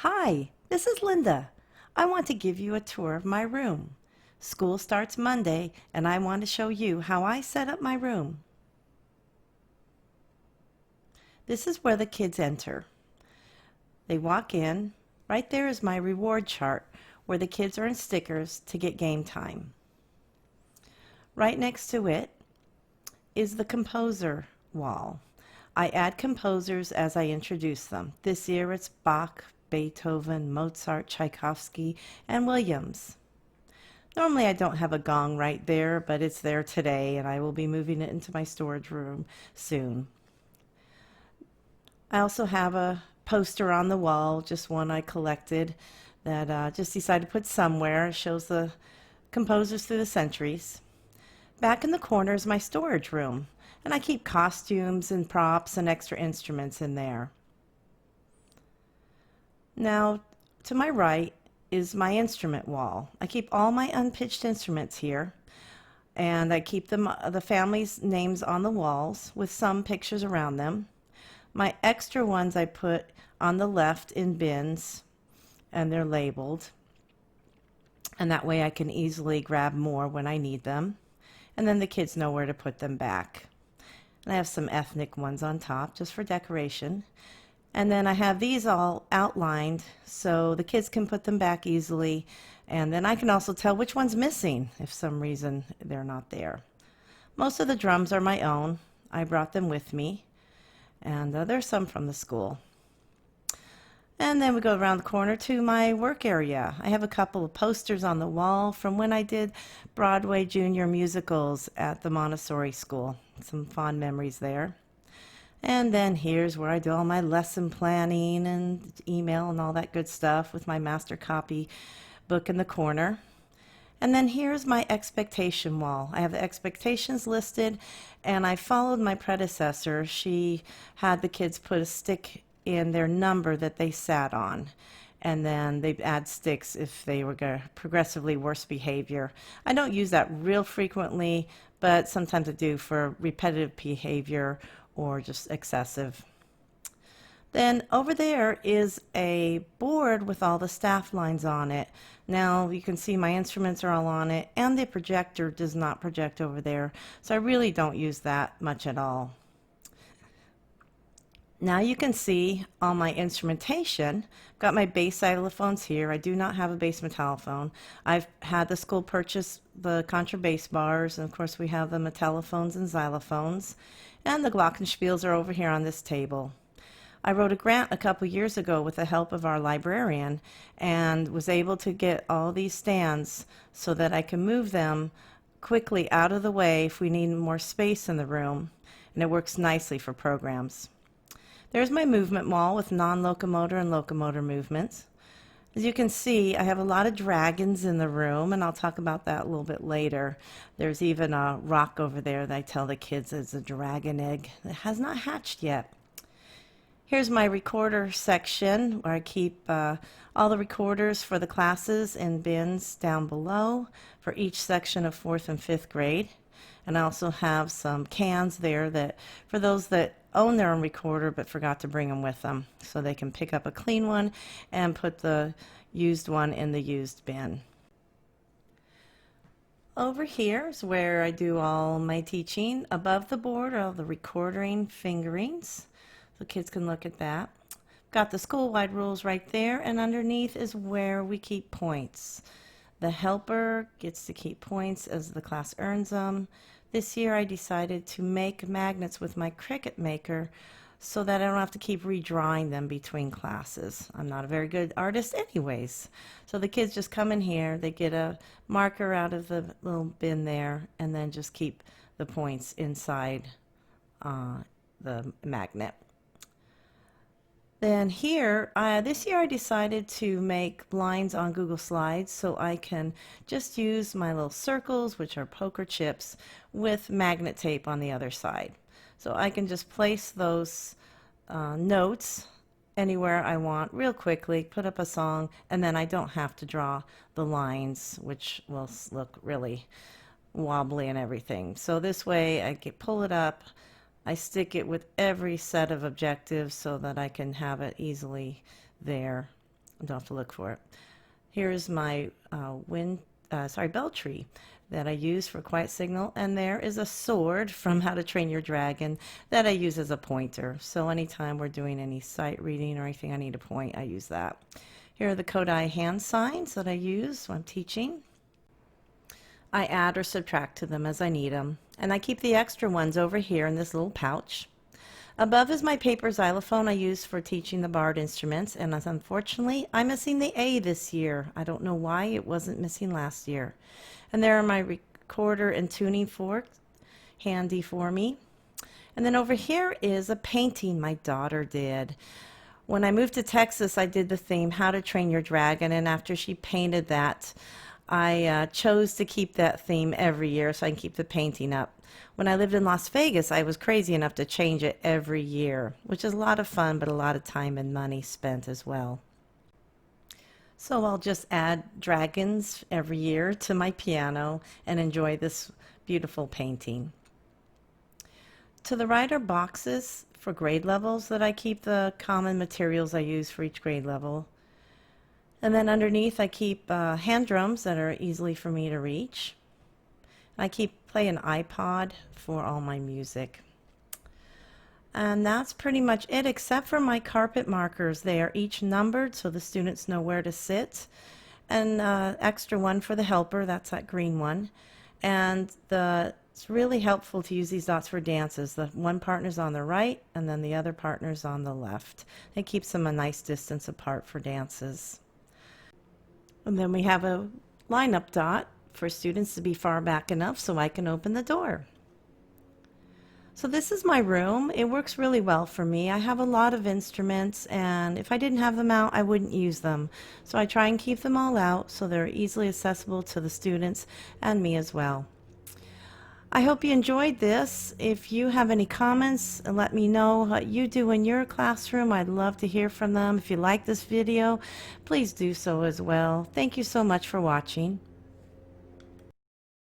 Hi, this is Linda. I want to give you a tour of my room. School starts Monday, and I want to show you how I set up my room. This is where the kids enter. They walk in. Right there is my reward chart where the kids earn stickers to get game time. Right next to it is the composer wall. I add composers as I introduce them. This year it's Bach, Beethoven, Mozart, Tchaikovsky, and Williams. Normally I don't have a gong right there, but it's there today and I will be moving it into my storage room soon. I also have a poster on the wall, just one I collected that just decided to put somewhere. It shows the composers through the centuries. Back in the corner is my storage room, and I keep costumes and props and extra instruments in there. Now, to my right is my instrument wall. I keep all my unpitched instruments here, and I keep them, the family's names on the walls with some pictures around them. My extra ones I put on the left in bins, and they're labeled, and that way I can easily grab more when I need them, and then the kids know where to put them back. And I have some ethnic ones on top just for decoration. And then I have these all outlined so the kids can put them back easily, and then I can also tell which one's missing if some reason they're not there. Most of the drums are my own. I brought them with me, and there's some from the school. And then we go around the corner to my work area. I have a couple of posters on the wall from when I did Broadway junior musicals at the Montessori school. Some fond memories there. And then here's where I do all my lesson planning and email and all that good stuff with my master copy book in the corner. And then here's my expectation wall. I have the expectations listed, and I followed my predecessor. She had the kids put a stick in their number that they sat on, and then they add sticks if they were progressively worse behavior. I don't use that real frequently, but sometimes I do for repetitive behavior or just excessive. Then over there is a board with all the staff lines on it. Now you can see my instruments are all on it, and the projector does not project over there, so I really don't use that much at all. Now you can see all my instrumentation. Got my bass xylophones here. I do not have a bass metallophone. I've had the school purchase the contrabass bars, and of course we have the metallophones and xylophones. And the glockenspiels are over here on this table. I wrote a grant a couple years ago with the help of our librarian and was able to get all these stands so that I can move them quickly out of the way if we need more space in the room, and it works nicely for programs. There's my movement wall with non-locomotor and locomotor movements. As you can see, I have a lot of dragons in the room, and I'll talk about that a little bit later. There's even a rock over there that I tell the kids is a dragon egg that has not hatched yet. Here's my recorder section where I keep all the recorders for the classes in bins down below for each section of 4th and 5th grade. And I also have some cans there that for those that own their own recorder but forgot to bring them with them, so they can pick up a clean one and put the used one in the used bin. Over here is where I do all my teaching. Above the board are all the recording fingerings, so kids can look at that. Got the school-wide rules right there, and underneath is where we keep points. The helper gets to keep points as the class earns them. This year I decided to make magnets with my Cricut Maker so that I don't have to keep redrawing them between classes. I'm not a very good artist anyways. So the kids just come in here, they get a marker out of the little bin there, and then just keep the points inside the magnet. Then here, this year I decided to make lines on Google Slides so I can just use my little circles, which are poker chips, with magnet tape on the other side. So I can just place those notes anywhere I want real quickly, put up a song, and then I don't have to draw the lines, which will look really wobbly and everything. So this way I can pull it up, I stick it with every set of objectives so that I can have it easily there don't have to look for it. Here's my bell tree that I use for quiet signal, and there is a sword from How to Train Your Dragon that I use as a pointer. So anytime we're doing any sight reading or anything I need to point, I use that. Here are the Kodai hand signs that I use when I'm teaching. I add or subtract to them as I need them, and I keep the extra ones over here in this little pouch. Above is my paper xylophone I use for teaching the barred instruments, and unfortunately I'm missing the A this year. I don't know why it wasn't missing last year. And there are my recorder and tuning forks handy for me. And then over here is a painting my daughter did. When I moved to Texas, I did the theme How to Train Your Dragon, and after she painted that, I chose to keep that theme every year so I can keep the painting up. When I lived in Las Vegas, I was crazy enough to change it every year, which is a lot of fun, but a lot of time and money spent as well. So I'll just add dragons every year to my piano and enjoy this beautiful painting. To the right are boxes for grade levels that I keep the common materials I use for each grade level. And then underneath I keep hand drums that are easily for me to reach. I play an iPod for all my music. And that's pretty much it, except for my carpet markers. They are each numbered so the students know where to sit. And extra one for the helper, that's that green one. And it's really helpful to use these dots for dances. The one partner's on the right and then the other partner's on the left. It keeps them a nice distance apart for dances. And then we have a lineup dot for students to be far back enough so I can open the door. So this is my room. It works really well for me. I have a lot of instruments, and if I didn't have them out, I wouldn't use them. So I try and keep them all out so they're easily accessible to the students and me as well. I hope you enjoyed this. If you have any comments, let me know what you do in your classroom. I'd love to hear from them. If you like this video, please do so as well. Thank you so much for watching.